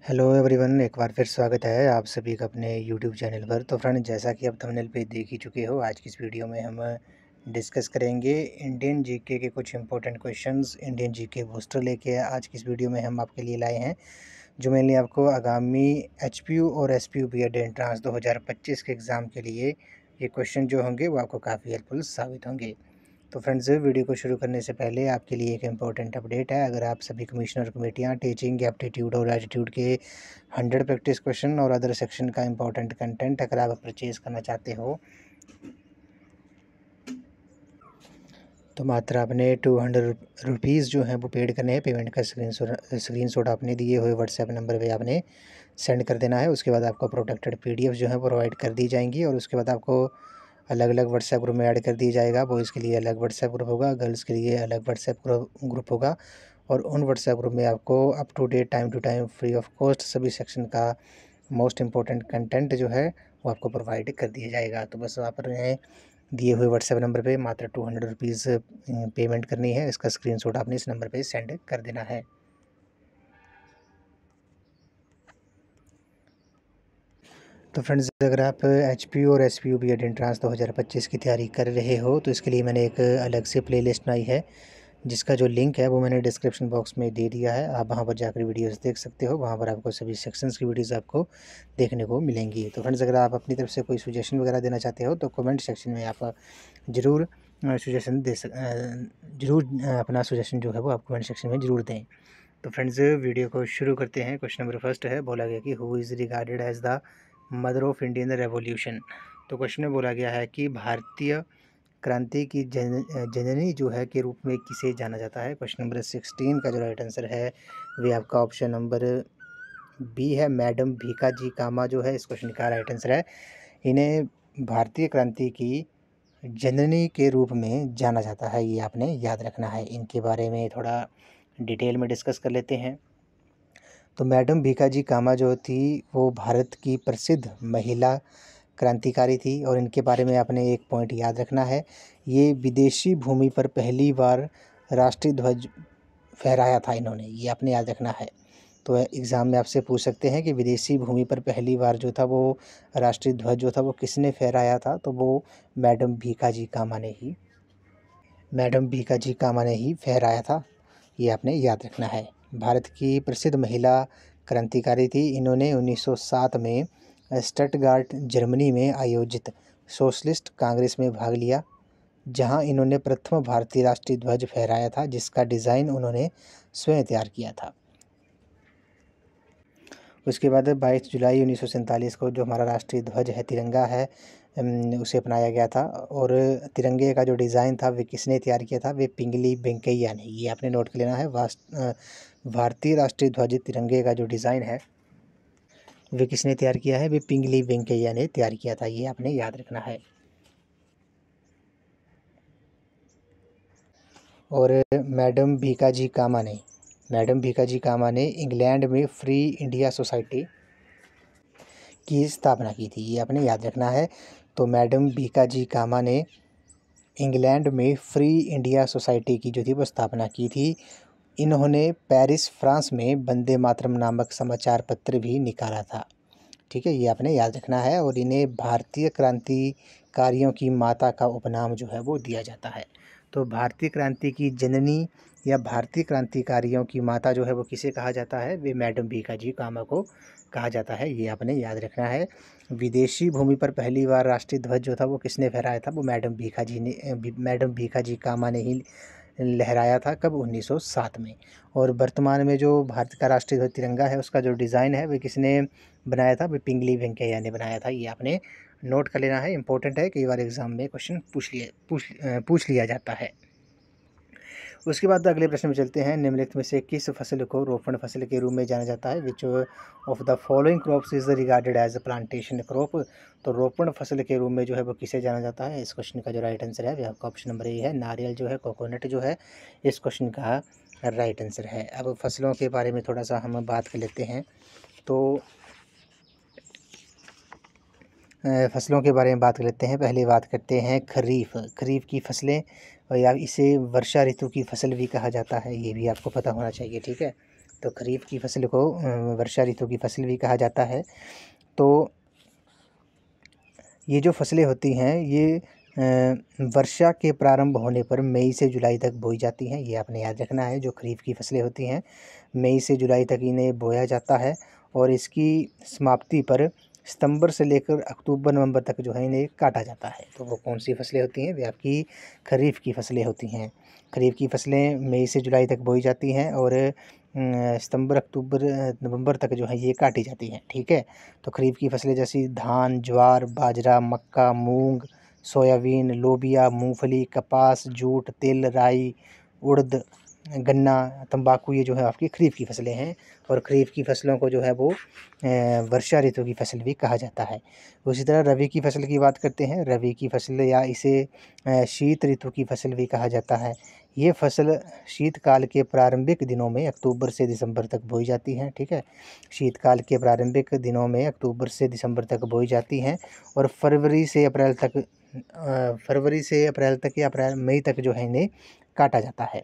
Hello everyone, एक बार फिर स्वागत है आप सभी का अपने यूट्यूब चैनल पर। तो फ्रेंड, जैसा कि आप थंबनेल पे देख ही चुके हो, आज की इस वीडियो में हम डिस्कस करेंगे इंडियन जीके के कुछ important questions. Indian GK booster लेके आज की इस वीडियो में हम आपके लिए लाए हैं, जो मेनली आपको आगामी एचपीयू और एसपीयू बीएड एंट्रांस 2025 के एग्ज़ाम के लिए ये क्वेश्चन जो होंगे वो आपको काफ़ी हेल्पफुल साबित होंगे। तो फ्रेंड्स, वीडियो को शुरू करने से पहले आपके लिए एक इम्पॉर्टेंट अपडेट है। अगर आप सभी कमिश्नर कमेटियाँ टीचिंग, एप्टीट्यूड और एप्टीट्यूड के 100 प्रैक्टिस क्वेश्चन और अदर सेक्शन का इम्पॉर्टेंट कंटेंट अगर आप परचेज़ करना चाहते हो तो मात्र आपने 200 रुपीज़ जो है वो पेड करने हैं। पेमेंट का स्क्रीनशॉट आपने दिए हुए व्हाट्सएप नंबर पे आपने सेंड कर देना है। उसके बाद आपको प्रोटेक्टेड पीडीएफ जो है प्रोवाइड कर दी जाएंगी और उसके बाद आपको अलग अलग व्हाट्सएप ग्रुप में ऐड कर दिया जाएगा। बॉयज़ के लिए अलग व्हाट्सएप ग्रुप होगा, गर्ल्स के लिए अलग व्हाट्सएप ग्रुप होगा और उन व्हाट्सएप ग्रुप में आपको up to date, time to time, free of cost सभी सेक्शन का मोस्ट इम्पोर्टेंट कंटेंट जो है वो आपको प्रोवाइड कर दिया जाएगा। तो बस आप दिए हुए व्हाट्सएप नंबर पे मात्र 200 रुपीज़ पेमेंट करनी है। इसका स्क्रीनशॉट आपने इस नंबर पे सेंड कर देना है। तो फ्रेंड्स, अगर आप एचपीयू और एसपीयू बीएड एंट्रांस 2025 की तैयारी कर रहे हो तो इसके लिए मैंने एक अलग से प्लेलिस्ट बनाई है, जिसका जो लिंक है वो मैंने डिस्क्रिप्शन बॉक्स में दे दिया है। आप वहां पर जाकर वीडियोस देख सकते हो। वहां पर आपको सभी सेक्शंस की वीडियोस आपको देखने को मिलेंगी। तो फ्रेंड्स, अगर आप अपनी तरफ से कोई सजेशन वगैरह देना चाहते हो तो कमेंट सेक्शन में आप ज़रूर सजेशन ज़रूर अपना सजेशन जो है वो आप कमेंट सेक्शन में ज़रूर दें। तो फ्रेंड्स, वीडियो को शुरू करते हैं। क्वेश्चन नंबर फर्स्ट है, बोला गया कि who is regarded as the mother of Indian revolution. तो क्वेश्चन में बोला गया है कि भारतीय क्रांति की जननी जो है के रूप में किसे जाना जाता है। क्वेश्चन नंबर 16 का जो राइट आंसर है वे आपका ऑप्शन नंबर बी है, मैडम भीकाजी कामा जो है इस क्वेश्चन का राइट आंसर है। इन्हें भारतीय क्रांति की जननी के रूप में जाना जाता है, ये आपने याद रखना है। इनके बारे में थोड़ा डिटेल में डिस्कस कर लेते हैं। तो मैडम भीकाजी कामा जो थी वो भारत की प्रसिद्ध महिला क्रांतिकारी थी और इनके बारे में आपने एक पॉइंट याद रखना है, ये विदेशी भूमि पर पहली बार राष्ट्रीय ध्वज फहराया था इन्होंने, ये आपने याद रखना है। तो एग्ज़ाम में आपसे पूछ सकते हैं कि विदेशी भूमि पर पहली बार जो था वो राष्ट्रीय ध्वज जो था वो किसने फहराया था, तो वो मैडम भीकाजी कामा ने ही फहराया था, ये आपने याद रखना है। भारत की प्रसिद्ध महिला क्रांतिकारी थी। इन्होंने 1907 में स्टटगार्ट जर्मनी में आयोजित सोशलिस्ट कांग्रेस में भाग लिया, जहां इन्होंने प्रथम भारतीय राष्ट्रीय ध्वज फहराया था, जिसका डिज़ाइन उन्होंने स्वयं तैयार किया था। उसके बाद 22 जुलाई 1947 को जो हमारा राष्ट्रीय ध्वज है, तिरंगा है, उसे अपनाया गया था और तिरंगे का जो डिज़ाइन था वे किसने तैयार किया था, वे पिंगली वेंकैया ने। ये आपने नोट कर लेना है। भारतीय राष्ट्रीय ध्वज तिरंगे का जो डिज़ाइन है वे किसने तैयार किया है, वे पिंगली वेंकैया ने तैयार किया था, ये आपने याद रखना है। और मैडम भीकाजी कामा ने इंग्लैंड में फ्री इंडिया सोसाइटी की स्थापना की थी, ये आपने याद रखना है। तो मैडम भीकाजी कामा ने इंग्लैंड में फ्री इंडिया सोसाइटी की जो थी वो स्थापना की थी। इन्होंने पेरिस, फ्रांस में वंदे मातरम नामक समाचार पत्र भी निकाला था, ठीक है, ये आपने याद रखना है। और इन्हें भारतीय क्रांतिकारियों की माता का उपनाम जो है वो दिया जाता है। तो भारतीय क्रांति की जननी या भारतीय क्रांतिकारियों की माता जो है वो किसे कहा जाता है, वे मैडम भीकाजी कामा को कहा जाता है, ये आपने याद रखना है। विदेशी भूमि पर पहली बार राष्ट्रीय ध्वज जो था वो किसने फहराया था, वो मैडम भीकाजी कामा ने ही लहराया था। कब? 1907 में। और वर्तमान में जो भारत का राष्ट्रीय ध्वज तिरंगा है उसका जो डिज़ाइन है वे किसने बनाया था, वे पिंगली वेंकैया ने बनाया था, ये आपने नोट कर लेना है। इंपॉर्टेंट है, कई बार एग्जाम में क्वेश्चन पूछ लिया जाता है। उसके बाद अगले प्रश्न में चलते हैं। निम्नलिखित में से किस फसल को रोपण फसल के रूप में जाना जाता है, which of the following crops is regarded as plantation crop. तो रोपण फसल के रूप में जो है वो किसे जाना जाता है, इस क्वेश्चन का जो राइट आंसर है आपका ऑप्शन नंबर ए है, नारियल जो है, कोकोनट जो है, इस क्वेश्चन का राइट आंसर है। अब फसलों के बारे में थोड़ा सा हम बात कर लेते हैं। तो फसलों के बारे में बात कर लेते हैं। पहले बात करते हैं खरीफ की फसलें, या इसे वर्षा ऋतु की फसल भी कहा जाता है, ये भी आपको पता होना चाहिए, ठीक है। तो खरीफ की फसल को वर्षा ऋतु की फसल भी कहा जाता है। तो ये जो फसलें होती हैं ये वर्षा के प्रारंभ होने पर मई से जुलाई तक बोई जाती हैं। ये आपने याद रखना है। जो खरीफ की फसलें होती हैं मई से जुलाई तक इन्हें बोया जाता है और इसकी समाप्ति पर सितंबर से लेकर अक्टूबर नवंबर तक जो है इन्हें काटा जाता है। तो वो कौन सी फसलें होती हैं? वे आपकी खरीफ की फसलें होती हैं। खरीफ की फसलें मई से जुलाई तक बोई जाती हैं और सितंबर अक्टूबर नवंबर तक जो है ये काटी जाती हैं। ठीक है। तो खरीफ की फसलें जैसी धान, ज्वार, बाजरा, मक्का, मूंग, सोयाबीन, लोबिया, मूंगफली, कपास, जूट, तिल, राई, उड़द, गन्ना, तंबाकू, ये जो है आपकी खरीफ की फसलें हैं। और खरीफ की फसलों को जो है वो वर्षा ऋतु की फसल भी कहा जाता है। उसी तरह रबी की फसल की बात करते हैं। रबी की फसल या इसे शीत ऋतु की फसल भी कहा जाता है। ये फसल शीतकाल के प्रारंभिक दिनों में अक्टूबर से दिसंबर तक बोई जाती हैं। ठीक है। शीतकाल के प्रारंभिक दिनों में अक्टूबर से दिसंबर तक बोई जाती हैं और फरवरी से अप्रैल तक या अप्रैल मई तक जो है इन्हें काटा जाता है।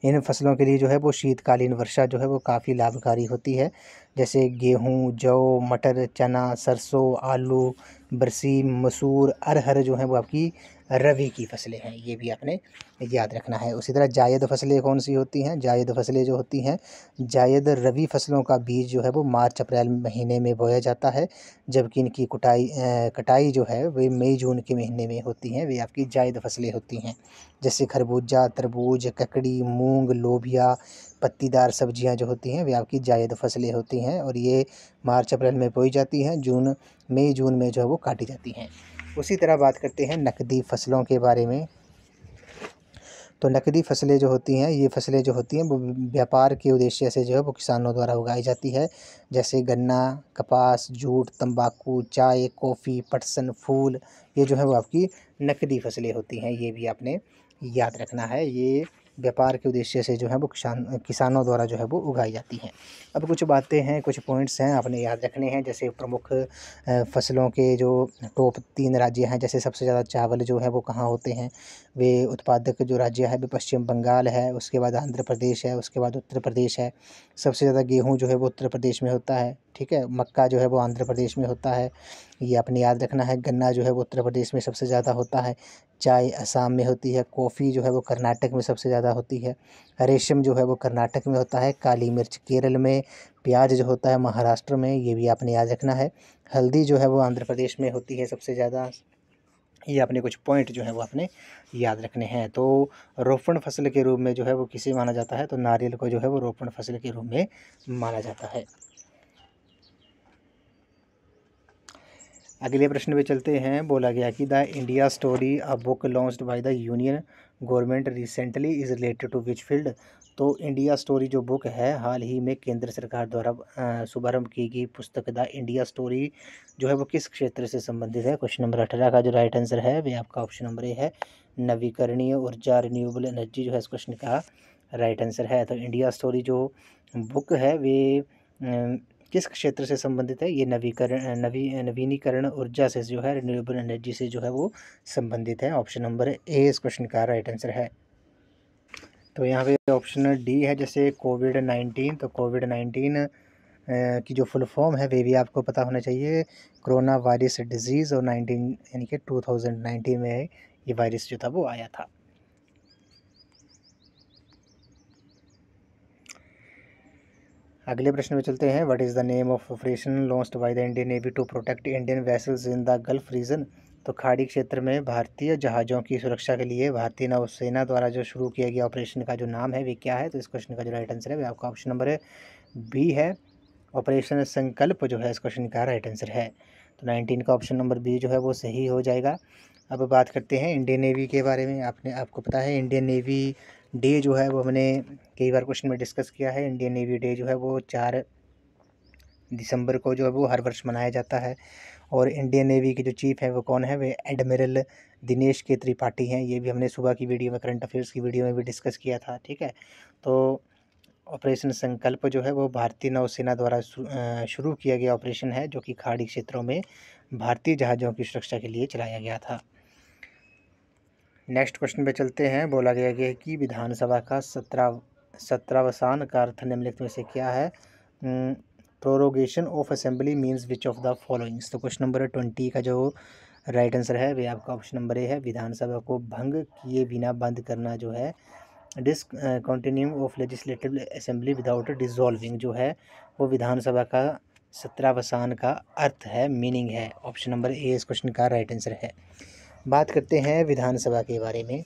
इन फसलों के लिए जो है वो शीतकालीन वर्षा जो है वो काफ़ी लाभकारी होती है। जैसे गेहूँ, जौ, मटर, चना, सरसों, आलू, बरसीम, मसूर, अरहर जो है वो आपकी रबी की फसलें हैं। ये भी आपने याद रखना है। उसी तरह जायद फसलें कौन सी होती हैं? जायद फसलें जो होती हैं, जायद रबी फसलों का बीज जो है वो मार्च अप्रैल महीने में बोया जाता है, जबकि इनकी कटाई जो है वह मई जून के महीने में होती हैं। वे आपकी जायद फसलें होती हैं। जैसे खरबूजा, तरबूज, ककड़ी, मूंग, लोबिया, पत्तीदार सब्जियां जो होती हैं वे आपकी जायद फसलें होती हैं और ये मार्च अप्रैल में बोई जाती हैं, मई जून में जो है वो काटी जाती हैं। उसी तरह बात करते हैं नकदी फसलों के बारे में। तो नकदी फसलें जो होती हैं, ये फसलें जो होती हैं वो व्यापार के उद्देश्य से जो है वो किसानों द्वारा उगाई जाती है। जैसे गन्ना, कपास, जूट, तंबाकू, चाय, कॉफ़ी, पटसन, फूल, ये जो है वो आपकी नकदी फसलें होती हैं। ये भी आपने याद रखना है। ये व्यापार के उद्देश्य से जो है वो किसानों द्वारा जो है वो उगाई जाती हैं। अब कुछ बातें हैं, कुछ पॉइंट्स हैं आपने याद रखने हैं। जैसे प्रमुख फसलों के जो टॉप 3 राज्य हैं, जैसे सबसे ज़्यादा चावल जो है वो कहाँ होते हैं? वे उत्पादक जो राज्य है वो पश्चिम बंगाल है, उसके बाद आंध्र प्रदेश है, उसके बाद उत्तर प्रदेश है। सबसे ज़्यादा गेहूँ जो है वो उत्तर प्रदेश में होता है। ठीक है। मक्का जो है वो आंध्र प्रदेश में होता है, ये आपने याद रखना है। गन्ना जो है वो उत्तर प्रदेश में सबसे ज़्यादा होता है। चाय असम में होती है। कॉफ़ी जो है वो कर्नाटक में सबसे ज़्यादा होती है। रेशम जो है वो कर्नाटक में होता है। काली मिर्च केरल में, प्याज जो होता है महाराष्ट्र में, ये भी आपने याद रखना है। हल्दी जो है वो आंध्र प्रदेश में होती है सबसे ज़्यादा। ये अपने कुछ पॉइंट जो है वो आपने याद रखने हैं। तो रोपण फसल के रूप में जो है वो किसे माना जाता है? तो नारियल को जो है वो रोपण फसल के रूप में माना जाता है। अगले प्रश्न पे चलते हैं। बोला गया कि the India story a book launched by the union government recently is related to which field? तो इंडिया स्टोरी जो बुक है हाल ही में केंद्र सरकार द्वारा शुभारंभ की गई पुस्तक द इंडिया स्टोरी जो है वो किस क्षेत्र से संबंधित है? क्वेश्चन नंबर 18 का जो राइट आंसर है वे आपका ऑप्शन नंबर ए है, नवीकरणीय ऊर्जा, रिन्यूएबल एनर्जी जो है इस क्वेश्चन का राइट आंसर है। तो इंडिया स्टोरी जो बुक है वे किस क्षेत्र से संबंधित है? ये नवीनीकरण ऊर्जा से जो है, रिन्यूएबल एनर्जी से जो है वो संबंधित है। ऑप्शन नंबर ए इस क्वेश्चन का राइट आंसर है। तो यहाँ पे ऑप्शन डी है जैसे कोविड-19। तो कोविड-19 की जो फुल फॉर्म है वे भी आपको पता होना चाहिए। कोरोना वायरस डिजीज़ और 19 यानी कि 2019 में ये वायरस जो था वो आया था। अगले प्रश्न में चलते हैं। What is the name of operation launched by the Indian navy to protect Indian vessels in the gulf region? तो खाड़ी क्षेत्र में भारतीय जहाज़ों की सुरक्षा के लिए भारतीय नौसेना द्वारा जो शुरू किया गया ऑपरेशन का जो नाम है वे क्या है? तो इस क्वेश्चन का जो राइट आंसर है वे आपका ऑप्शन नंबर बी है, ऑपरेशन संकल्प जो है इस क्वेश्चन का राइट आंसर है। तो 19 का ऑप्शन नंबर बी जो है वो सही हो जाएगा। अब बात करते हैं इंडियन नेवी के बारे में। आपको पता है इंडियन नेवी डे जो है वो हमने कई बार क्वेश्चन में डिस्कस किया है। इंडियन नेवी डे जो है वो 4 दिसंबर को जो है वो हर वर्ष मनाया जाता है। और इंडियन नेवी के जो चीफ़ हैं वो कौन है? वे एडमिरल दिनेश के त्रिपाठी हैं। ये भी हमने सुबह की वीडियो में, करंट अफेयर्स की वीडियो में भी डिस्कस किया था। ठीक है। तो ऑपरेशन संकल्प जो है वो भारतीय नौसेना द्वारा शुरू किया गया ऑपरेशन है जो कि खाड़ी क्षेत्रों में भारतीय जहाज़ों की सुरक्षा के लिए चलाया गया था। नेक्स्ट क्वेश्चन पे चलते हैं। बोला गया कि विधानसभा का सत्रावसान का अर्थ निम्नलिखित में से क्या है? Prorogation of assembly means which of the followings. तो क्वेश्चन नंबर 20 का जो राइट आंसर है वे आपका ऑप्शन नंबर ए है, विधानसभा को भंग किए बिना बंद करना जो है। Discontinuing of legislative assembly without dissolving जो है वो विधानसभा का सत्रावसान का अर्थ है, मीनिंग है। ऑप्शन नंबर ए इस क्वेश्चन का राइट आंसर है। बात करते हैं विधानसभा के बारे में।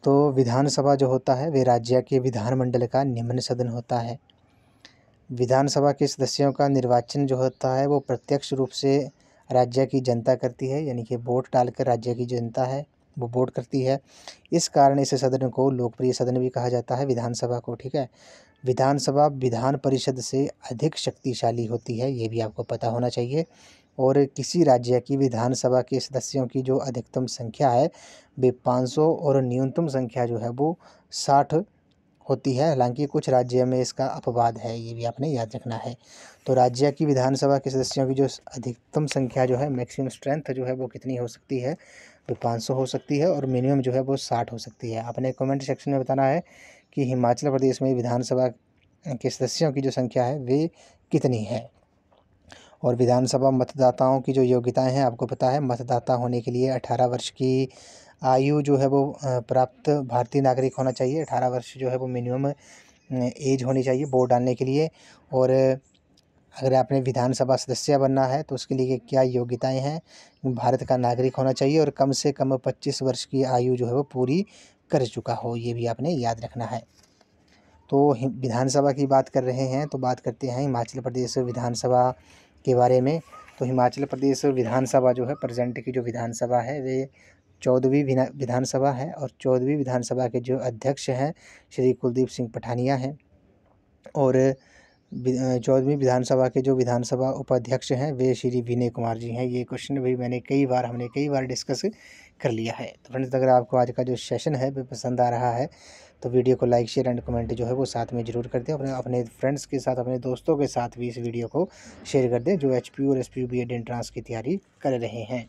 तो विधानसभा जो होता है वे राज्य के विधानमंडल का निम्न सदन होता है। विधानसभा के सदस्यों का निर्वाचन जो होता है वो प्रत्यक्ष रूप से राज्य की जनता करती है, यानी कि वोट डालकर राज्य की जनता है वो वोट करती है। इस कारण इस सदन को लोकप्रिय सदन भी कहा जाता है, विधानसभा को। ठीक है, विधानसभा विधान परिषद से अधिक शक्तिशाली होती है, ये भी आपको पता होना चाहिए। और किसी राज्य की विधानसभा के सदस्यों की जो अधिकतम संख्या है वे 500 और न्यूनतम संख्या जो है वो 60 होती है। हालांकि कुछ राज्यों में इसका अपवाद है, ये भी आपने याद रखना है। तो राज्य की विधानसभा के सदस्यों की जो अधिकतम संख्या जो है, मैक्सिमम स्ट्रेंथ जो है वो कितनी हो सकती है? वो 500 हो सकती है और मिनिमम जो है वो 60 हो सकती है। आपने कमेंट सेक्शन में बताना है कि हिमाचल प्रदेश में विधानसभा के सदस्यों की जो संख्या है वे कितनी है। और विधानसभा मतदाताओं की जो योग्यताएं हैं आपको पता है, मतदाता होने के लिए 18 वर्ष की आयु जो है वो प्राप्त भारतीय नागरिक होना चाहिए। 18 वर्ष जो है वो मिनिमम एज होनी चाहिए वोट डालने के लिए। और अगर आपने विधानसभा सदस्य बनना है तो उसके लिए क्या योग्यताएं हैं? भारत का नागरिक होना चाहिए और कम से कम 25 वर्ष की आयु जो है वो पूरी कर चुका हो, ये भी आपने याद रखना है। तो विधानसभा की बात कर रहे हैं तो बात करते हैं हिमाचल प्रदेश विधानसभा के बारे में। तो हिमाचल प्रदेश विधानसभा जो है प्रेजेंट की जो विधानसभा है वे 14वीं विधानसभा है और 14वीं विधानसभा के जो अध्यक्ष हैं श्री कुलदीप सिंह पठानिया हैं। और 14वीं विधानसभा के जो विधानसभा उपाध्यक्ष हैं वे श्री विनय कुमार जी हैं। ये क्वेश्चन भी हमने कई बार डिस्कस कर लिया है। तो फ्रेंड्स, अगर आपको आज का जो सेशन है वो पसंद आ रहा है तो वीडियो को लाइक शेयर एंड कमेंट जो है वो साथ में ज़रूर कर दें। अपने फ्रेंड्स के साथ, अपने दोस्तों के साथ भी इस वीडियो को शेयर कर दें जो HP और SPU BEd एंट्रेंस की तैयारी कर रहे हैं।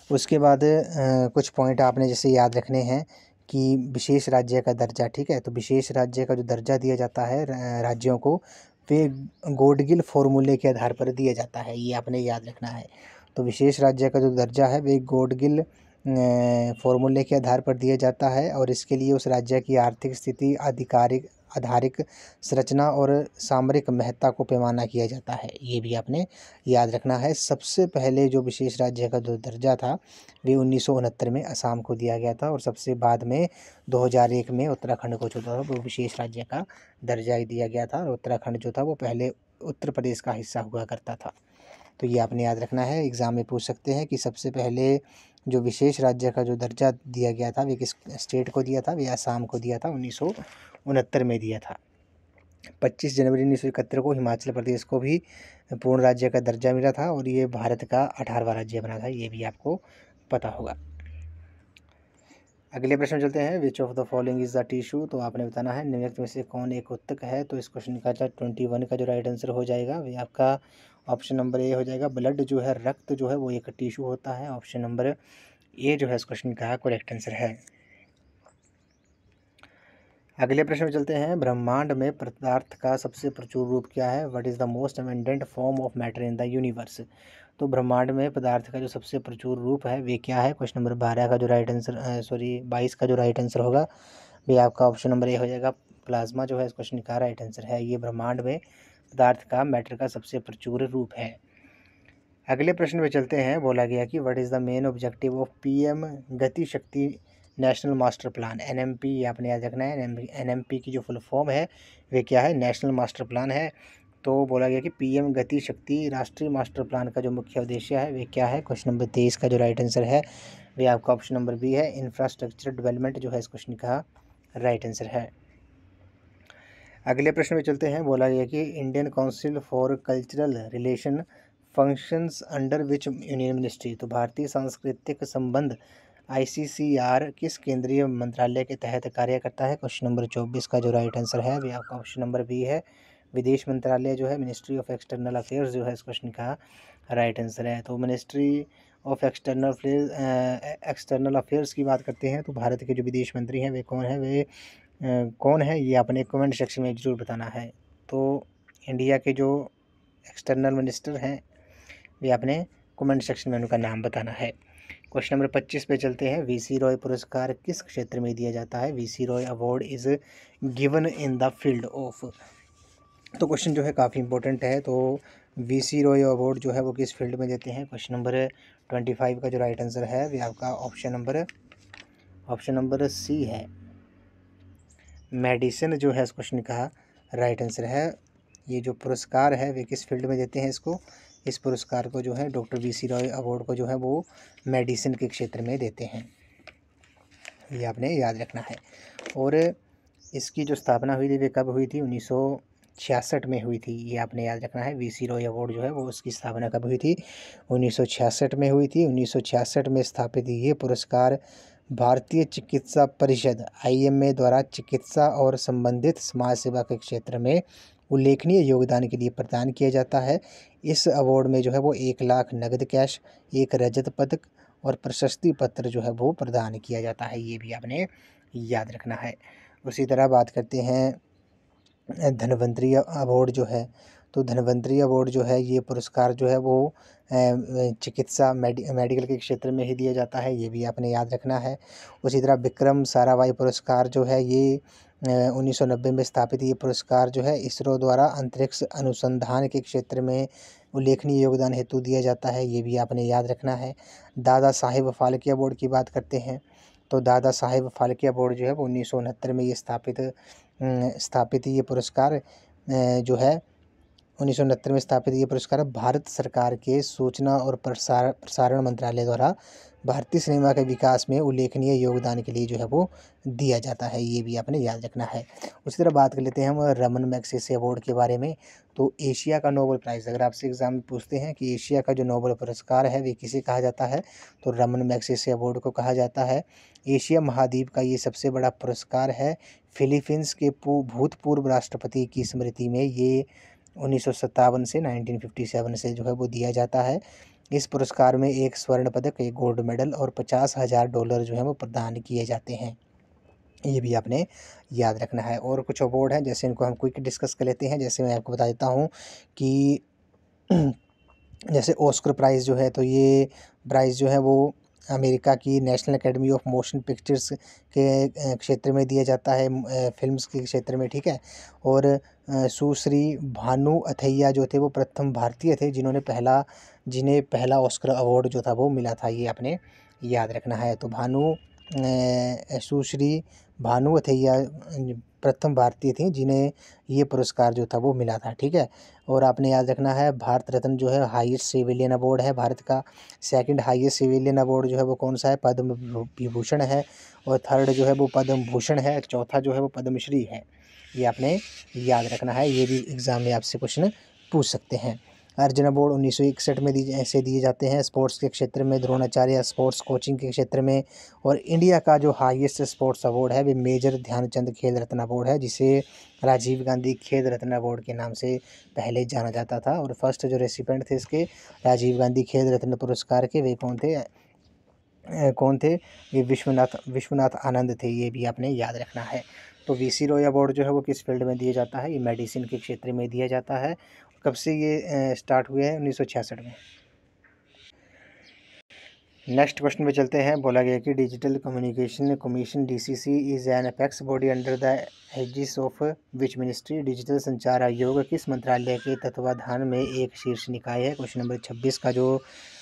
उसके बाद कुछ पॉइंट आपने जैसे याद रखने हैं कि विशेष राज्य का दर्जा। ठीक है, तो विशेष राज्य का जो दर्जा दिया जाता है राज्यों को वे गोडगिल फॉर्मूले के आधार पर दिया जाता है, ये आपने याद रखना है। तो विशेष राज्य का जो दर्जा है वे गोडगिल फॉर्मूले के आधार पर दिया जाता है और इसके लिए उस राज्य की आर्थिक स्थिति, आधारिक संरचना और सामरिक महत्ता को पैमाना किया जाता है, ये भी आपने याद रखना है। सबसे पहले जो विशेष राज्य का जो दर्जा था वे 1969 में असम को दिया गया था और सबसे बाद में 2001 में उत्तराखंड को जो था वो विशेष राज्य का दर्जा दिया गया था। और उत्तराखंड जो था वो पहले उत्तर प्रदेश का हिस्सा हुआ करता था। तो ये आपने याद रखना है। एग्ज़ाम में पूछ सकते हैं कि सबसे पहले जो विशेष राज्य का जो दर्जा दिया गया था वे किस स्टेट को दिया था? वे असम को दिया था, 1969 में दिया था। 25 जनवरी 1971 को हिमाचल प्रदेश को भी पूर्ण राज्य का दर्जा मिला था और ये भारत का 18वां राज्य बना था, ये भी आपको पता होगा। अगले प्रश्न चलते हैं। विच of the following is the tissue. तो आपने बताना है निम्नलिखित में से कौन एक उत्तक है। तो इस क्वेश्चन का 21 का जो राइट आंसर हो जाएगा वे आपका ऑप्शन नंबर ए हो जाएगा। ब्लड जो है, रक्त जो है वो एक टिश्यू होता है। ऑप्शन नंबर ए जो है इस क्वेश्चन का करेक्ट आंसर है। अगले प्रश्न में चलते हैं। ब्रह्मांड में पदार्थ का सबसे प्रचुर रूप क्या है? What is the most abundant form of matter in the universe. तो ब्रह्मांड में पदार्थ का जो सबसे प्रचुर रूप है वे क्या है? क्वेश्चन नंबर 12 का जो राइट आंसर 22 का जो राइट आंसर होगा वे आपका ऑप्शन नंबर ए हो जाएगा। प्लाज्मा जो है इस क्वेश्चन का राइट आंसर है। ये ब्रह्मांड में पदार्थ का, मैटर का सबसे प्रचुर रूप है। अगले प्रश्न में चलते हैं। बोला गया कि what is the main objective of PM गति शक्ति नेशनल मास्टर प्लान। NMP आपने याद रखना है। NMP की जो फुल फॉर्म है वे क्या है? नेशनल मास्टर प्लान है। तो बोला गया कि PM गति शक्ति राष्ट्रीय मास्टर प्लान का जो मुख्य उद्देश्य है वे क्या है? क्वेश्चन नंबर 23 का जो राइट आंसर है वे आपका ऑप्शन नंबर बी है। इंफ्रास्ट्रक्चर डेवलपमेंट जो है इस क्वेश्चन का राइट आंसर है। अगले प्रश्न में चलते हैं। बोला गया कि Indian council for cultural relation functions under which union ministry. तो भारतीय सांस्कृतिक संबंध ICCR किस केंद्रीय मंत्रालय के तहत कार्य करता है? क्वेश्चन नंबर 24 का जो राइट आंसर है वे आपका ऑप्शन नंबर बी है। विदेश मंत्रालय जो है, मिनिस्ट्री ऑफ एक्सटर्नल अफेयर्स जो है इस क्वेश्चन का राइट आंसर है। तो मिनिस्ट्री ऑफ एक्सटर्नल अफेयर्स की बात करते हैं तो भारत के जो विदेश मंत्री हैं वे कौन है, कौन है ये आपने कमेंट सेक्शन में ज़रूर बताना है। तो इंडिया के जो एक्सटर्नल मिनिस्टर हैं वे आपने कमेंट सेक्शन में उनका नाम बताना है। क्वेश्चन नंबर 25 पे चलते हैं। वीसी रॉय पुरस्कार किस क्षेत्र में दिया जाता है? VC Roy award is given in the field of. तो क्वेश्चन जो है काफ़ी इंपॉर्टेंट है। तो वीसी रॉय अवार्ड जो है वो किस फील्ड में देते हैं? क्वेश्चन नंबर 25 का जो राइट आंसर है वो आपका ऑप्शन नंबर सी है, मेडिसिन जो है इस क्वेश्चन का राइट आंसर है। ये जो पुरस्कार है वे किस फील्ड में देते हैं इसको? इस पुरस्कार को जो है डॉक्टर वीसी रॉय अवार्ड को जो है वो मेडिसिन के क्षेत्र में देते हैं, ये आपने याद रखना है। और इसकी जो स्थापना हुई थी वे कब हुई थी? 1966 में हुई थी, ये आपने याद रखना है। वीसी रॉय अवार्ड जो है वो उसकी स्थापना कब हुई थी? 1966 में हुई थी। 1966 में स्थापित ये पुरस्कार भारतीय चिकित्सा परिषद IMA द्वारा चिकित्सा और संबंधित समाज सेवा के क्षेत्र में उल्लेखनीय योगदान के लिए प्रदान किया जाता है। इस अवार्ड में जो है वो 1 लाख नगद कैश, 1 रजत पदक और प्रशस्ति पत्र जो है वो प्रदान किया जाता है, ये भी आपने याद रखना है। उसी तरह बात करते हैं धन्वंतरी अवार्ड जो है, तो धन्वंतरी अवार्ड जो है ये पुरस्कार जो है वो चिकित्सा मेडिकल के क्षेत्र में ही दिया जाता है, ये भी आपने याद रखना है। उसी तरह विक्रम साराभाई पुरस्कार जो है ये 1990 में स्थापित ये पुरस्कार जो है इसरो द्वारा अंतरिक्ष अनुसंधान के क्षेत्र में उल्लेखनीय योगदान हेतु दिया जाता है, ये भी आपने याद रखना है। दादा साहेब फाल्के अवार्ड की बात करते हैं तो दादा साहेब फाल्के अवार्ड जो है वो 1969 में ये स्थापित ये पुरस्कार जो है 1969 में स्थापित ये पुरस्कार भारत सरकार के सूचना और प्रसारण मंत्रालय द्वारा भारतीय सिनेमा के विकास में उल्लेखनीय योगदान के लिए जो है वो दिया जाता है, ये भी आपने याद रखना है। उसी तरह बात कर लेते हैं हम रमन मैग्सेसे अवार्ड के बारे में। तो एशिया का नोबेल प्राइज़, अगर आपसे एग्जाम में पूछते हैं कि एशिया का जो नोबेल पुरस्कार है वे किसे कहा जाता है, तो रमन मैग्सेसे अवार्ड को कहा जाता है। एशिया महाद्वीप का ये सबसे बड़ा पुरस्कार है। फिलीपींस के भूतपूर्व राष्ट्रपति की स्मृति में ये 1957 से 1957 से जो है वो दिया जाता है। इस पुरस्कार में 1 स्वर्ण पदक, 1 गोल्ड मेडल और $50,000 जो है वो प्रदान किए जाते हैं, ये भी आपने याद रखना है। और कुछ अवार्ड हैं जैसे इनको हम क्विक डिस्कस कर लेते हैं। जैसे मैं आपको बता देता हूँ कि जैसे ऑस्कर प्राइज़ जो है तो ये प्राइज़ जो है वो अमेरिका की national academy of motion pictures के क्षेत्र में दिया जाता है, फिल्म्स के क्षेत्र में, ठीक है। और सुश्री भानु अथैया जो थे वो प्रथम भारतीय थे जिन्हें पहला ऑस्कर अवार्ड जो था वो मिला था, ये आपने याद रखना है। तो सुश्री भानु अथैया प्रथम भारतीय थी जिन्हें ये पुरस्कार जो था वो मिला था, ठीक है। और आपने याद रखना है भारत रत्न जो है हाईएस्ट सिविलियन अवार्ड है भारत का। सेकंड हाईएस्ट सिविलियन अवार्ड जो है वो कौन सा है? पद्म विभूषण है। और थर्ड जो है वो पद्म भूषण है। चौथा जो है वो पद्मश्री है, ये आपने याद रखना है, ये भी एग्ज़ाम में आपसे क्वेश्चन पूछ सकते हैं। अर्जुन अवार्ड 1961 में ऐसे दिए जाते हैं स्पोर्ट्स के क्षेत्र में, द्रोणाचार्य स्पोर्ट्स कोचिंग के क्षेत्र में। और इंडिया का जो हाईएस्ट स्पोर्ट्स अवार्ड है वे मेजर ध्यानचंद खेल रत्न अवार्ड है, जिसे राजीव गांधी खेल रत्न अवार्ड के नाम से पहले जाना जाता था। और फर्स्ट जो रेसिपेंट थे इसके राजीव गांधी खेल रत्न पुरस्कार के वे कौन थे? ये विश्वनाथ आनंद थे, ये भी आपने याद रखना है। तो वीसी रॉय अवार्ड जो है वो किस फील्ड में दिया जाता है? ये मेडिसिन के क्षेत्र में दिया जाता है। कब से ये स्टार्ट हुए हैं? 1966 में। नेक्स्ट क्वेश्चन पे चलते हैं। बोला गया कि digital communication commission DCC is an apex body under the aegis of which ministry? Digital संचार आयोग किस मंत्रालय के तत्वाधान में एक शीर्ष निकाय है? क्वेश्चन नंबर 26 का जो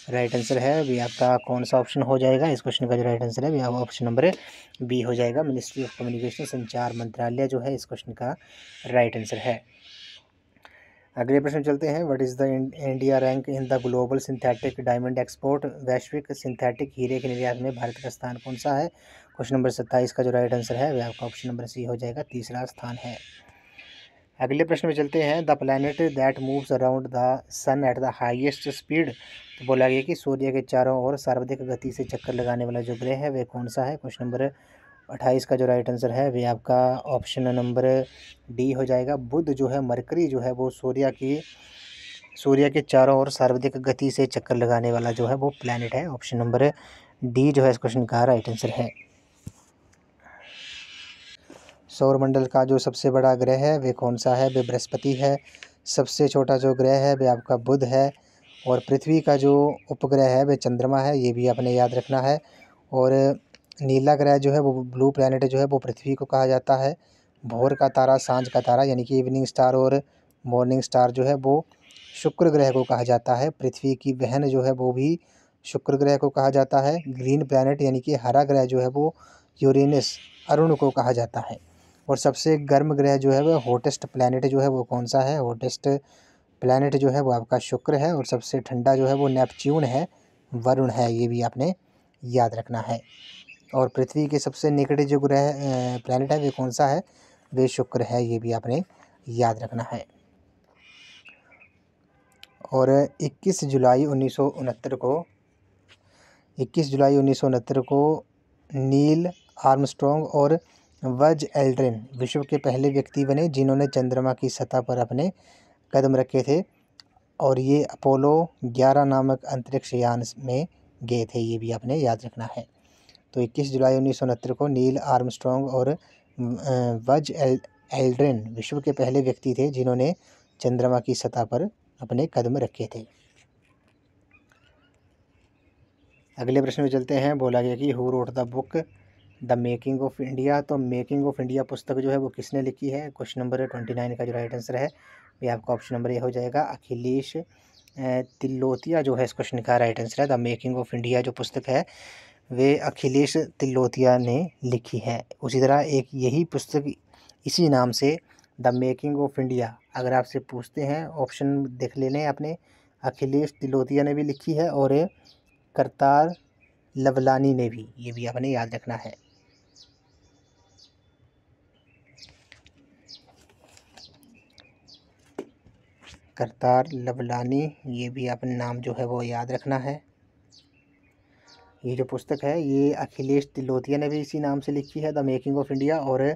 राइट आंसर है भी आपका कौन सा ऑप्शन हो जाएगा? इस क्वेश्चन का जो राइट आंसर है भी आपका ऑप्शन नंबर बी हो जाएगा। मिनिस्ट्री ऑफ कम्युनिकेशन, संचार मंत्रालय जो है इस क्वेश्चन का राइट आंसर है। अगले प्रश्न चलते हैं। What is the India rank in the global synthetic diamond export? वैश्विक सिंथेटिक हीरे के निर्यात में भारत का स्थान कौन सा है? क्वेश्चन नंबर 27 का जो राइट आंसर है वह आपका ऑप्शन नंबर सी हो जाएगा, तीसरा स्थान है। अगले प्रश्न में चलते हैं। The planet that moves around the sun at the highest speed? तो बोला गया कि सूर्य के चारों ओर सर्वाधिक गति से चक्कर लगाने वाला जो ग्रह है वह कौन सा है? क्वेश्चन नंबर 28 का जो राइट आंसर है वह आपका ऑप्शन नंबर डी हो जाएगा। बुध जो है, मरकरी जो है वो सूर्य की सूर्य के चारों ओर सर्वाधिक गति से चक्कर लगाने वाला जो है वो प्लैनेट है। ऑप्शन नंबर डी जो है इस क्वेश्चन का राइट आंसर है। सौरमंडल का जो सबसे बड़ा ग्रह है वे कौन सा है? वे बृहस्पति है। सबसे छोटा जो ग्रह है वे आपका बुध है। और पृथ्वी का जो उपग्रह है वे चंद्रमा है, ये भी आपने याद रखना है। और नीला ग्रह जो है वो ब्लू प्लैनेट जो है वो पृथ्वी को कहा जाता है। भोर का तारा, सांझ का तारा यानी कि इवनिंग स्टार और मॉर्निंग स्टार जो है वो शुक्र ग्रह को कहा जाता है। पृथ्वी की बहन जो है वो भी शुक्र ग्रह को कहा जाता है। ग्रीन प्लैनेट यानी कि हरा ग्रह जो है वो यूरेनस, अरुण को कहा जाता है। और सबसे गर्म ग्रह जो है वो हॉटेस्ट प्लैनेट जो है वो कौन सा है? हॉटेस्ट प्लैनेट जो है वो आपका शुक्र है। और सबसे ठंडा जो है वो नेपच्यून है, वरुण है, ये भी आपने याद रखना है। और पृथ्वी के सबसे निकट जो ग्रह प्लैनेट है वे कौन सा है? वे शुक्र है, ये भी आपने याद रखना है। और 21 जुलाई 1969 को नील आर्मस्ट्रॉन्ग और बज एल्ड्रिन विश्व के पहले व्यक्ति बने जिन्होंने चंद्रमा की सतह पर अपने कदम रखे थे। और ये अपोलो 11 नामक अंतरिक्ष यान में गए थे, ये भी आपने याद रखना है। तो 21 जुलाई 1969 को नील आर्मस्ट्रॉन्ग और बज एल्ड्रिन विश्व के पहले व्यक्ति थे जिन्होंने चंद्रमा की सतह पर अपने कदम रखे थे। अगले प्रश्न में चलते हैं। बोला गया कि who wrote the book the making of India. तो मेकिंग ऑफ इंडिया पुस्तक जो है वो किसने लिखी है? क्वेश्चन नंबर 29 का जो राइट आंसर है ये आपका ऑप्शन नंबर ए हो जाएगा, अखिलेश तिल्लोतिया जो है इस क्वेश्चन का राइट आंसर है। द मेकिंग ऑफ इंडिया जो पुस्तक है वे अखिलेश तिल्लोतिया ने लिखी है। उसी तरह एक यही पुस्तक इसी नाम से द मेकिंग ऑफ इंडिया, अगर आपसे पूछते हैं ऑप्शन देख लेने आपने, अखिलेश तिल्लोतिया ने भी लिखी है और करतार लवलानी ने भी, ये भी आपने याद रखना है। करतार लवलानी, ये भी अपने नाम जो है वो याद रखना है। ये जो पुस्तक है ये अखिलेश तिल्लोतिया ने भी इसी नाम से लिखी है, द मेकिंग ऑफ इंडिया। और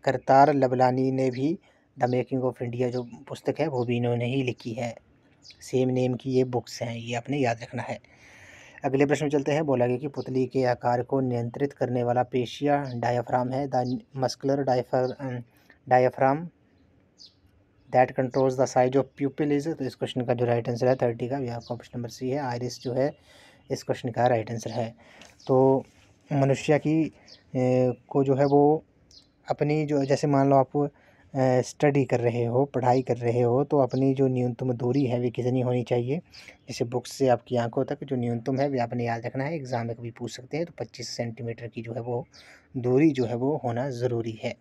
करतार लवलानी ने भी द मेकिंग ऑफ इंडिया जो पुस्तक है वो भी इन्होंने ही लिखी है। सेम नेम की ये बुक्स हैं, ये आपने याद रखना है। अगले प्रश्न में चलते हैं। बोला गया कि पुतली के आकार को नियंत्रित करने वाला पेशिया डायाफ्राम है। The muscular diaphragm that controls the size of प्यूपिल is. तो इस क्वेश्चन का जो राइट आंसर है 30 का, यह आपका ऑप्शन नंबर सी है, आइरिस जो है इस क्वेश्चन का राइट आंसर है। तो मनुष्य की को जो है वो अपनी जो, जैसे मान लो आप स्टडी कर रहे हो, पढ़ाई कर रहे हो, तो अपनी जो न्यूनतम दूरी है वे कितनी होनी चाहिए? जैसे बुक्स से आपकी आंखों तक जो न्यूनतम है वे आपने याद रखना है, एग्ज़ाम में कभी पूछ सकते हैं। तो 25 सेंटीमीटर की जो है वो दूरी जो है वो होना ज़रूरी है।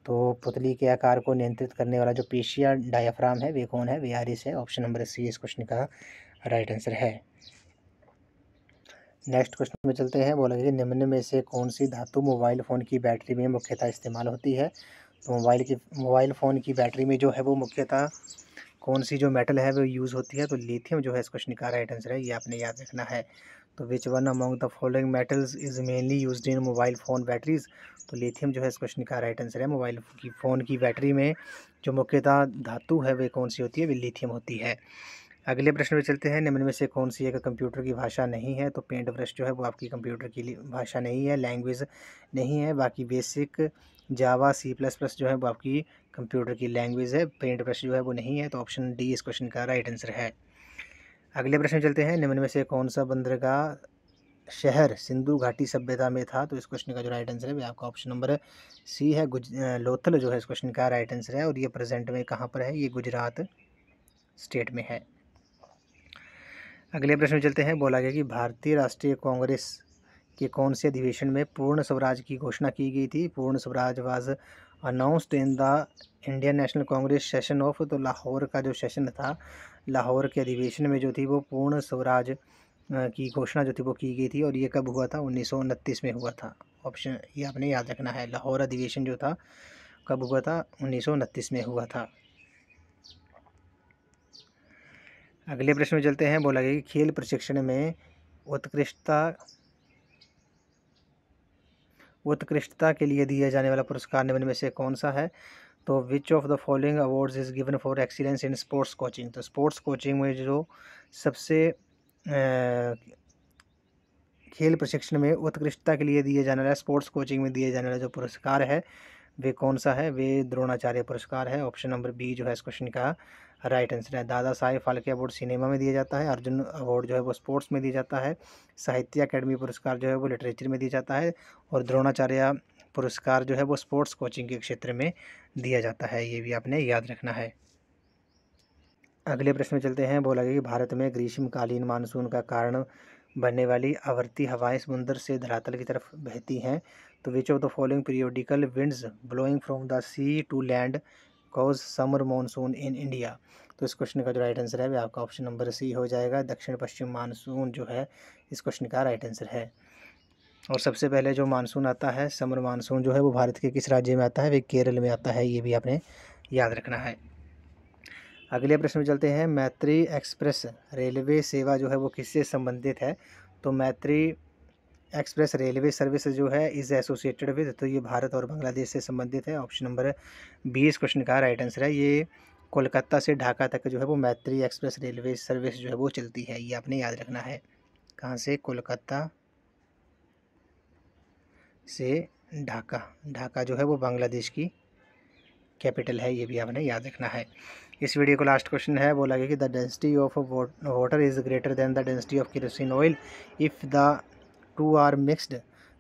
तो पुतली के आकार को नियंत्रित करने वाला जो पेशिया डायाफ्राम है वे कौन है? वे आइरिस है। ऑप्शन नंबर सी इस क्वेश्चन का राइट आंसर है। नेक्स्ट क्वेश्चन में चलते हैं। बोला गया कि निम्न में से कौन सी धातु मोबाइल फ़ोन की बैटरी में मुख्यतः इस्तेमाल होती है? तो मोबाइल फ़ोन की बैटरी में जो है वो मुख्यतः कौन सी जो मेटल है वो यूज़ होती है? तो लिथियम जो है इस क्वेश्चन का राइट आंसर है, ये आपने याद रखना है। तो which one among the following metals is mainly used in mobile phone batteries. तो लिथियम जो है इस क्वेश्चन का राइट आंसर है। मोबाइल की फ़ोन की बैटरी में जो मुख्यतः धातु है वे कौन सी होती है? वे लिथियम होती है। अगले प्रश्न में चलते हैं। निम्न में से कौन सी एक कंप्यूटर की भाषा नहीं है? तो पेंट ब्रश जो है वो आपकी कंप्यूटर की भाषा नहीं है, लैंग्वेज नहीं है। बाकी बेसिक, जावा, C++ जो है वो आपकी कंप्यूटर की लैंग्वेज है। पेंट ब्रश जो है वो नहीं है। तो ऑप्शन डी इस क्वेश्चन का राइट आंसर है। अगले प्रश्न में चलते हैं। निम्न में से कौन सा बंदरगाह शहर सिंधु घाटी सभ्यता में था? तो इस क्वेश्चन का जो राइट आंसर है वो आपका ऑप्शन नंबर सी है, लोथल जो है इस क्वेश्चन का राइट आंसर है। और ये प्रेजेंट में कहाँ पर है? ये गुजरात स्टेट में है। अगले प्रश्न में चलते हैं। बोला गया कि भारतीय राष्ट्रीय कांग्रेस के कौन से अधिवेशन में पूर्ण स्वराज की घोषणा की गई थी? पूर्ण Swaraj was announced in the Indian national Congress session of. तो लाहौर का जो सेशन था, लाहौर के अधिवेशन में जो थी वो पूर्ण स्वराज की घोषणा जो थी वो की गई थी। और ये कब हुआ था? 1929 में हुआ था। ऑप्शन ये आपने याद रखना है। लाहौर अधिवेशन जो था कब हुआ था? 1929 में हुआ था। अगले प्रश्न में चलते हैं। बोला गया कि खेल प्रशिक्षण में उत्कृष्टता के लिए दिया जाने वाला पुरस्कार निम्न में से कौन सा है? तो which of the following awards is given for excellence in sports coaching. तो स्पोर्ट्स कोचिंग में जो सबसे खेल प्रशिक्षण में उत्कृष्टता के लिए दिए जाने वाला, स्पोर्ट्स कोचिंग में दिए जाने वाला जो पुरस्कार है वे कौन सा है? वे द्रोणाचार्य पुरस्कार है। ऑप्शन नंबर बी जो है इस क्वेश्चन का राइट आंसर है। दादा साहेब फाल्के अवार्ड सिनेमा में दिया जाता है। अर्जुन अवार्ड जो है वो स्पोर्ट्स में दिया जाता है। साहित्य अकेडमी पुरस्कार जो है वो लिटरेचर में दिया जाता है। और द्रोणाचार्य पुरस्कार जो है वो स्पोर्ट्स कोचिंग के क्षेत्र में दिया जाता है। ये भी आपने याद रखना है। अगले प्रश्न में चलते हैं। बोला गया कि भारत में ग्रीष्मकालीन मानसून का कारण बनने वाली आवर्ती हवाएं समुद्र से धरातल की तरफ बहती हैं। तो which of the following periodical winds blowing from the sea to land cause summer monsoon in India. तो इस क्वेश्चन का जो राइट आंसर है वह आपका ऑप्शन नंबर सी हो जाएगा। दक्षिण पश्चिम मानसून जो है इस क्वेश्चन का राइट आंसर है। और सबसे पहले जो मानसून आता है समर मानसून जो है वो भारत के किस राज्य में आता है? वे केरल में आता है। ये भी आपने याद रखना है। अगले प्रश्न में चलते हैं। मैत्री एक्सप्रेस रेलवे सेवा जो है वो किससे संबंधित है? तो मैत्री एक्सप्रेस रेलवे सर्विस जो है इज़ एसोसिएटेड विद, तो ये भारत और बांग्लादेश से संबंधित है। ऑप्शन नंबर बी इस क्वेश्चन का राइट आंसर है। ये कोलकाता से ढाका तक जो है वो मैत्री एक्सप्रेस रेलवे सर्विस जो है वो चलती है। ये आपने याद रखना है। कहाँ से? कोलकाता से ढाका। ढाका जो है वो बांग्लादेश की कैपिटल है। ये भी आपने याद रखना है। इस वीडियो को लास्ट क्वेश्चन है। बोला गया कि the density of water is greater than the density of kerosene oil if the two are mixed.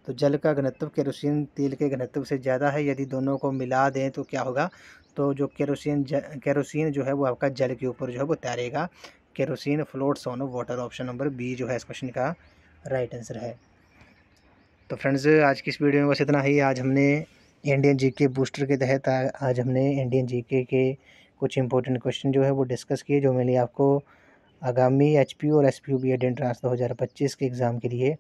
तो जल का घनत्व केरोसिन तेल के घनत्व से ज़्यादा है। यदि दोनों को मिला दें तो क्या होगा? तो जो केरोसिन जो है वो आपका जल के ऊपर जो है वो तैरेगा। Kerosene floats on water. Option number B जो है इस क्वेश्चन का राइट आंसर है। तो फ्रेंड्स आज की इस वीडियो में बस इतना ही। आज हमने इंडियन जीके बूस्टर के तहत आज हमने इंडियन जीके के कुछ इंपॉर्टेंट क्वेश्चन जो है वो डिस्कस किए, जो मैंने आपको आगामी एचपी और एसपीयूबी एंट्रेंस 2025 के एग्ज़ाम के लिए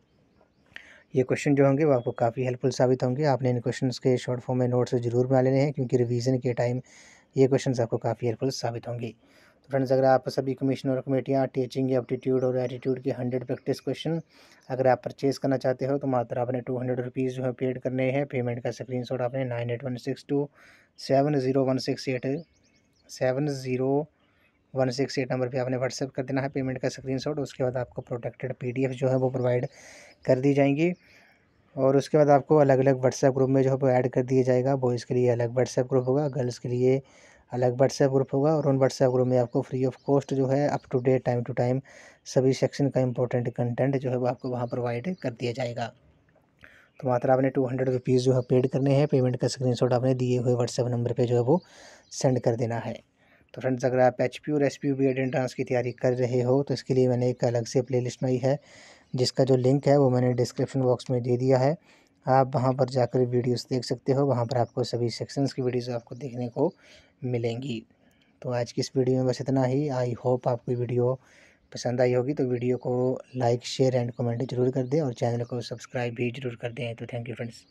ये क्वेश्चन जो होंगे वो आपको काफ़ी हेल्पफुल साबित होंगे। आपने इन क्वेश्चंस के शॉर्ट फॉर्म में नोट्स ज़रूर बना लेने हैं, क्योंकि रिवीजन के टाइम ये क्वेश्चंस आपको काफ़ी हेल्पफुल साबित होंगे। तो फ्रेंड्स अगर आप सभी कमीशन और कमेटियाँ टीचिंग एप्टीट्यूड और एटीट्यूड के 100 प्रैक्टिस क्वेश्चन अगर आप परचेज़ करना चाहते हो तो मात्र आपने 200 रुपीज़ जो है पेड करने हैं। पेमेंट का स्क्रीनशॉट आपने 9816270168 नंबर पे आपने व्हाट्सएप कर देना है पेमेंट का स्क्रीनशॉट। उसके बाद आपको प्रोटेक्टेड पीडीएफ जो है वो प्रोवाइड कर दी जाएंगी। और उसके बाद आपको अलग अलग व्हाट्सएप ग्रुप में जो है वो ऐड कर दिया जाएगा। बॉयज़ के लिए अलग व्हाट्सएप ग्रुप होगा, गर्ल्स के लिए अलग व्हाट्सएप ग्रुप होगा। और उन व्हाट्सएप ग्रुप में आपको फ्री ऑफ कॉस्ट जो है up to date time to time सभी सेक्शन का इंपॉर्टेंट कंटेंट जो है वो आपको वहाँ प्रोवाइड कर दिया जाएगा। तो मात्र आपने 200 रुपीज़ जो है पेड करने हैं। पेमेंट का स्क्रीनशॉट आपने दिए हुए व्हाट्सएप नंबर पे जो है वो सेंड कर देना है। तो फ्रेंड्स अगर आप एचपी और एसपीयूबी एंट्रेंस की तैयारी कर रहे हो तो इसके लिए मैंने एक अलग से प्लेलिस्ट बनाई है, जिसका जो लिंक है वो मैंने डिस्क्रिप्शन बॉक्स में दे दिया है। आप वहां पर जाकर वीडियोस देख सकते हो। वहां पर आपको सभी सेक्शंस की वीडियोस आपको देखने को मिलेंगी। तो आज की इस वीडियो में बस इतना ही। आई होप आपको वीडियो पसंद आई होगी। तो वीडियो को लाइक शेयर एंड कमेंट जरूर कर दें और चैनल को सब्सक्राइब भी जरूर कर दें। तो थैंक यू फ्रेंड्स।